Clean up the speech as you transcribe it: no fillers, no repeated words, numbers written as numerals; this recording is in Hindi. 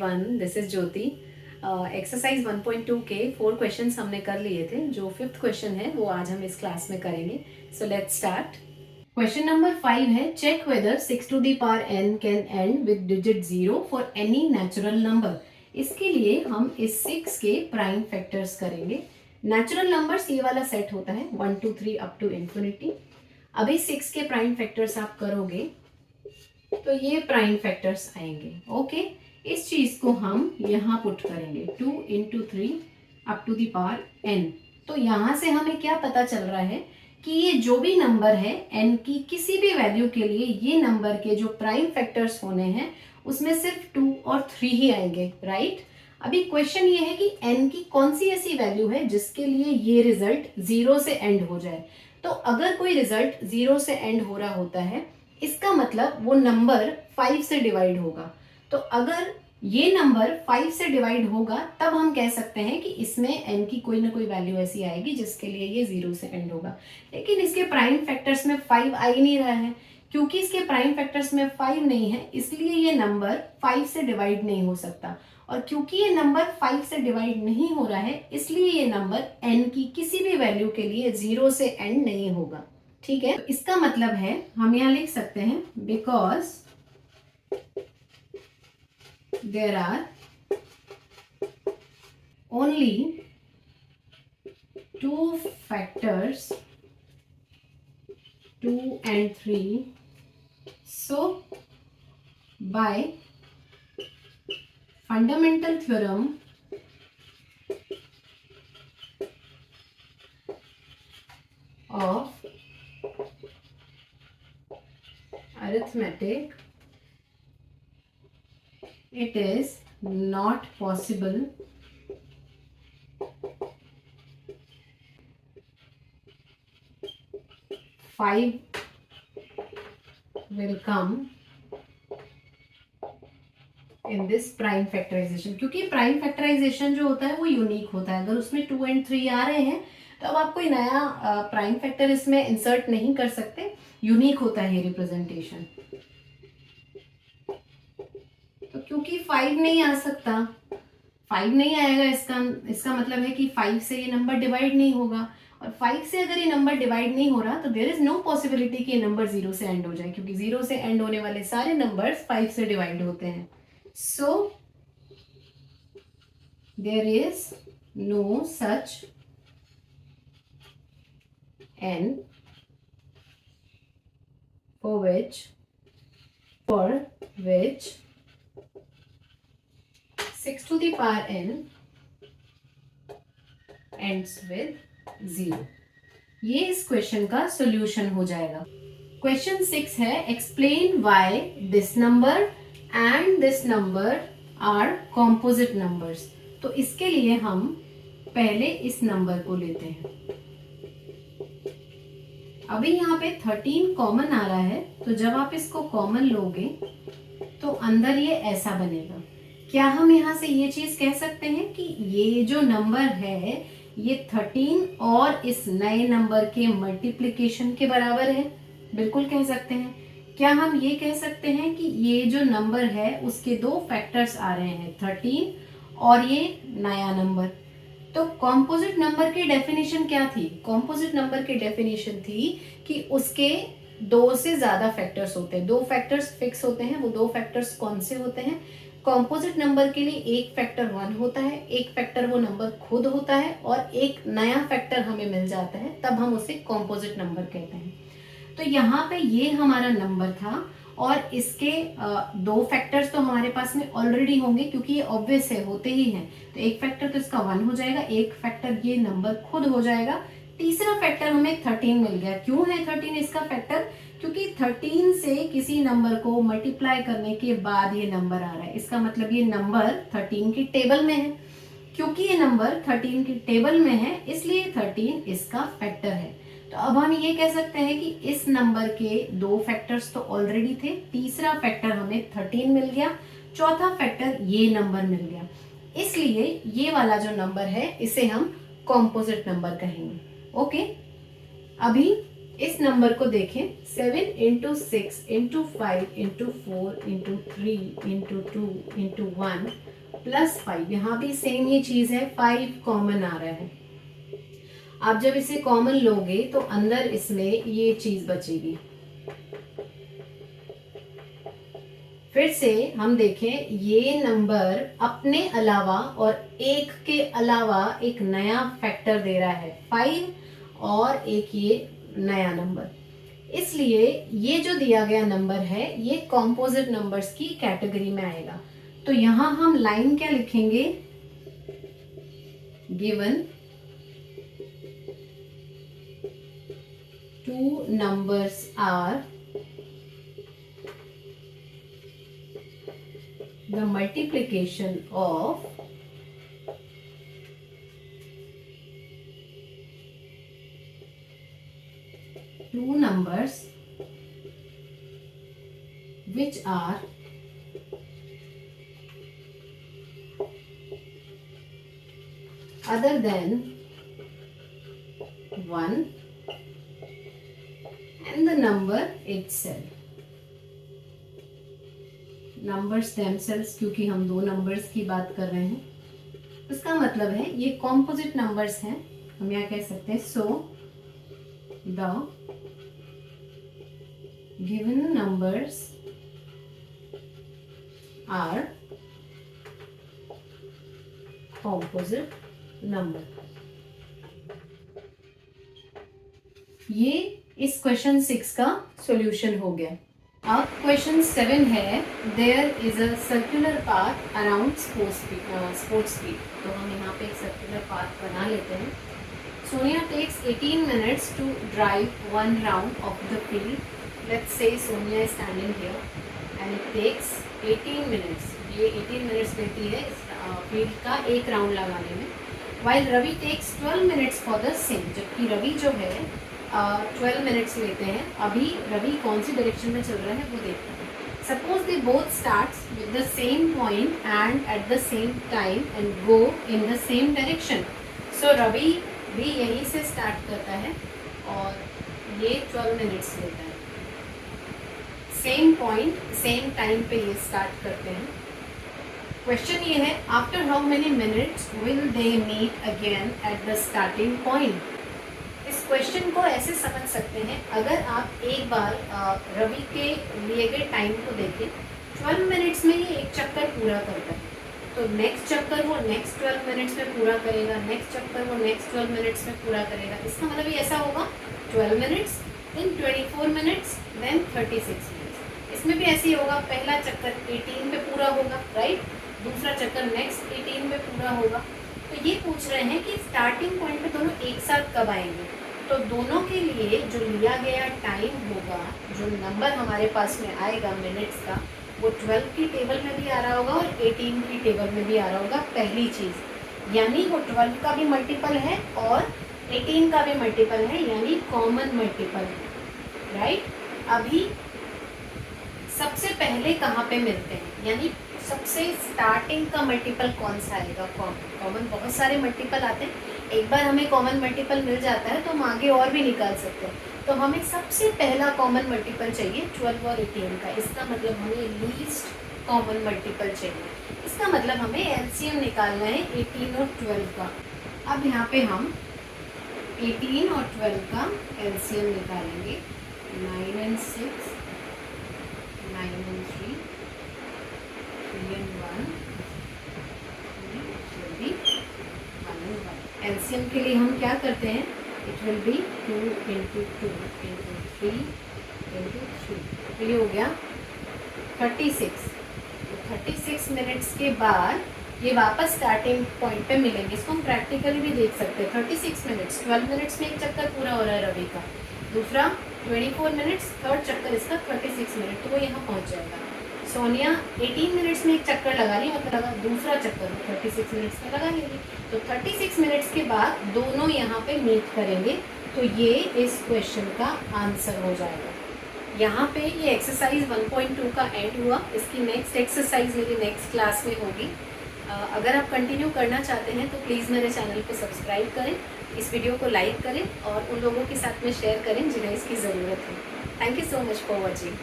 This is Jyoti. एक्सरसाइज 1.2 के 4 क्वेश्चंस हमने कर लिए थे। जो 5th क्वेश्चन है वो आज हम इस क्लास में करेंगे। So let's start. Question number 5 है, check whether 6 to the power n can end with digit 0 for any natural number. इसके लिए हम इस 6 के प्राइम फैक्टर्स करेंगे। नेचुरल नंबर्स ये वाला सेट होता है 1 2 3 अप टू इंफिनिटी। अभी 6 के प्राइम फैक्टर्स आप करोगे तो ये प्राइम फैक्टर्स आएंगे। ओके, इस चीज को हम यहाँ पुट करेंगे 2 into 3 up to the power n। तो यहाँ से हमें क्या पता चल रहा है कि ये जो भी नंबर है n की किसी भी वैल्यू के लिए ये नंबर के जो प्राइम फैक्टर्स होने हैं उसमें सिर्फ 2 और 3 ही आएंगे, राइट। अभी क्वेश्चन ये है कि n की कौन सी ऐसी वैल्यू है जिसके लिए ये रिजल्ट 0 से एंड हो जाए। तो अगर कोई रिजल्ट 0 से एंड हो रहा होता है इसका मतलब वो नंबर 5 से डिवाइड होगा। तो अगर ये नंबर 5 से डिवाइड होगा तब हम कह सकते हैं कि इसमें n की कोई ना कोई वैल्यू ऐसी आएगी जिसके लिए ये 0 से एंड होगा। लेकिन इसके प्राइम फैक्टर्स में 5 आ ही नहीं रहा है। क्योंकि इसके प्राइम फैक्टर्स में 5 नहीं है इसलिए ये नंबर 5 से डिवाइड नहीं हो सकता। और क्योंकि ये नंबर 5 से डिवाइड नहीं हो रहा है इसलिए ये नंबर n की किसी भी वैल्यू के लिए 0 से एंड नहीं होगा। ठीक है, तो इसका मतलब है हम यहां लिख सकते हैं because there are only 2 factors 2 and 3, so by fundamental theorem of arithmetic it is not possible five will come in this prime factorization। क्योंकि प्राइम फैक्टराइजेशन जो होता है वो यूनिक होता है। अगर उसमें 2 and 3 आ रहे हैं तो अब आप कोई नया प्राइम फैक्टर इसमें इंसर्ट नहीं कर सकते, यूनिक होता है ये रिप्रेजेंटेशन। तो क्योंकि 5 नहीं आ सकता, 5 नहीं आएगा इसका मतलब है कि 5 से ये नंबर डिवाइड नहीं होगा। और 5 से अगर ये नंबर डिवाइड नहीं हो रहा तो देयर इज नो पॉसिबिलिटी कि ये नंबर 0 से एंड हो जाए, क्योंकि 0 से एंड होने वाले सारे नंबर्स 5 से डिवाइड होते हैं। So there is no such n for which 6 to the power n ends with 0। ये इस क्वेश्चन का सॉल्यूशन हो जाएगा। क्वेश्चन 6 है, explain why this number and this number are composite numbers. तो इसके लिए हम पहले इस नंबर को लेते हैं। अभी यहाँ पे 13 कॉमन आ रहा है, तो जब आप इसको कॉमन लोगे तो अंदर ये ऐसा बनेगा। क्या हम यहाँ से ये चीज कह सकते हैं कि ये जो नंबर है ये 13 और इस नए नंबर के मल्टीप्लिकेशन के बराबर है? बिल्कुल कह सकते हैं। क्या हम ये कह सकते हैं कि ये जो नंबर है उसके 2 फैक्टर्स आ रहे हैं 13 और ये नया नंबर? तो कॉम्पोजिट नंबर की डेफिनेशन क्या थी? कॉम्पोजिट नंबर की डेफिनेशन थी कि उसके 2 से ज्यादा फैक्टर्स होते हैं, 2 फैक्टर्स फिक्स होते हैं। वो 2 फैक्टर्स कौन से होते हैं? कॉम्पोजिट नंबर के लिए एक फैक्टर 1 होता है, एक फैक्टर वो नंबर खुद होता है और एक नया फैक्टर हमें मिल जाता है, तब हम उसे कॉम्पोजिट नंबर कहते हैं। तो यहाँ पे ये हमारा नंबर था और इसके 2 फैक्टर्स तो हमारे पास में ऑलरेडी होंगे क्योंकि ये ऑब्वियस है, होते ही हैं। तो एक फैक्टर तो इसका 1 हो जाएगा, एक फैक्टर ये नंबर खुद हो जाएगा, तीसरा फैक्टर हमें 13 मिल गया। क्यों है 13 इसका फैक्टर? क्योंकि 13 से किसी नंबर को मल्टीप्लाई करने के बाद ये नंबर आ रहा है, इसका मतलब ये नंबर 13 की टेबल में है। क्योंकि ये नंबर 13 की टेबल में है इसलिए 13 इसका फैक्टर है। तो अब हम ये कह सकते हैं कि इस नंबर के 2 फैक्टर्स तो ऑलरेडी थे, तीसरा फैक्टर हमें 13 मिल गया, चौथा फैक्टर ये नंबर मिल गया, इसलिए ये वाला जो नंबर है इसे हम कॉम्पोजिट नंबर कहेंगे। ओके, अभी इस नंबर को देखें, 7 into 6 into 5 into 4 into 3 into 2 into 1 plus 5, यहाँ भी सेम ही चीज है, 5 कॉमन आ रहा है। आप जब इसे कॉमन लोगे तो अंदर इसमें ये चीज बचेगी। फिर से हम देखें, ये नंबर अपने अलावा और 1 के अलावा एक नया फैक्टर दे रहा है 5 और एक ये नया नंबर, इसलिए ये जो दिया गया नंबर है ये कॉम्पोजिट नंबर्स की कैटेगरी में आएगा। तो यहां हम लाइन क्या लिखेंगे, given 2 numbers are the multiplication of two numbers which are other than 1 and the number itself. Numbers themselves, क्योंकि हम 2 numbers की बात कर रहे हैं, उसका मतलब है ये composite numbers हैं। हम यहाँ कह सकते हैं so the given numbers are composite number। ये इस क्वेश्चन 6 का सॉल्यूशन हो गया। अब क्वेश्चन 7 है, there is a circular path around sports field. तो हम यहाँ पे एक सर्कुलर पाथ बना लेते हैं। Sonia takes 18 minutes to drive 1 round of the field. Let's say Sonia is standing here and it takes 18 minutes। ये 18 minutes लेती है इस फील्ड का एक राउंड लगाने में। While Ravi takes 12 minutes for the same, जबकि रवि जो है 12 minutes लेते हैं। अभी रवि कौन सी डायरेक्शन में चल रहा है वो देखते हैं। Suppose they both starts with the same point and at the same time and go in the same direction. So Ravi भी यहीं से स्टार्ट करता है और ये 12 minutes लेता है। सेम पॉइंट सेम टाइम पे ये स्टार्ट करते हैं। क्वेश्चन ये है, after how many minutes will they meet again at the starting point. इस क्वेश्चन को ऐसे समझ सकते हैं, अगर आप एक बार रवि के लिए गए टाइम को देखें, 12 minutes में ये एक चक्कर पूरा करता है, तो नेक्स्ट चक्कर वो नेक्स्ट 12 minutes में पूरा करेगा, नेक्स्ट चक्कर वो नेक्स्ट 12 minutes में पूरा करेगा। इसका मतलब ये ऐसा होगा 12 minutes, then 24 minutes, then 36 minutes। इसमें भी ऐसे ही होगा, पहला चक्कर 18 पे पूरा होगा, राइट, दूसरा चक्कर नेक्स्ट 18 पे पूरा होगा। तो ये पूछ रहे हैं कि स्टार्टिंग पॉइंट पे दोनों एक साथ कब आएंगे। तो दोनों के लिए जो लिया गया टाइम होगा, जो नंबर हमारे पास में आएगा मिनट्स का, वो 12 की टेबल में भी आ रहा होगा और 18 की टेबल में भी आ रहा होगा। पहली चीज़ यानी वो 12 का भी मल्टीपल है और 18 का भी मल्टीपल है, यानी कॉमन मल्टीपल है, राइट। अभी सबसे पहले कहाँ पे मिलते हैं, यानी सबसे स्टार्टिंग का मल्टीपल कौन सा आएगा, कॉमन। बहुत सारे मल्टीपल आते हैं, एक बार हमें कॉमन मल्टीपल मिल जाता है तो हम आगे और भी निकाल सकते हैं। तो हमें सबसे पहला कॉमन मल्टीपल चाहिए 12 और 18 का। इसका मतलब हमें लीस्ट कॉमन मल्टीपल चाहिए। इसका मतलब हमें एलसीएम निकालना है 18 और 12 का। अब यहाँ पे हम 18 और 12 का एलसीएम निकालेंगे। 9 and 6, 9 and 3, 3 and 1, 3 1 and 1। LCM के लिए हम क्या करते हैं, it will be 2 into 2 into 3 into 3। तो ये हो गया 36। तो 36 मिनट्स के बाद ये वापस स्टार्टिंग पॉइंट पे मिलेंगे। इसको हम प्रैक्टिकली भी देख सकते हैं। 36 मिनट्स, 12 मिनट्स में एक चक्कर पूरा हो रहा है रवि का, दूसरा 24 मिनट्स, थर्ड चक्कर इसका 36 मिनट, तो वो यहाँ पहुँच जाएगा। सोनिया 18 मिनट्स में एक चक्कर लगा रही, मतलब दूसरा चक्कर 36 मिनट्स में लगा लेंगे। तो 36 मिनट्स के बाद दोनों यहाँ पे मीट करेंगे, तो ये इस क्वेश्चन का आंसर हो जाएगा। यहाँ पे ये एक्सरसाइज 1.2 का एंड हुआ। इसकी नेक्स्ट एक्सरसाइज मेरी नेक्स्ट क्लास में होगी। अगर आप कंटिन्यू करना चाहते हैं तो प्लीज़ मेरे चैनल को सब्सक्राइब करें, इस वीडियो को लाइक करें और उन लोगों के साथ में शेयर करें जिन्हें इसकी ज़रूरत है। Thank you so much for watching.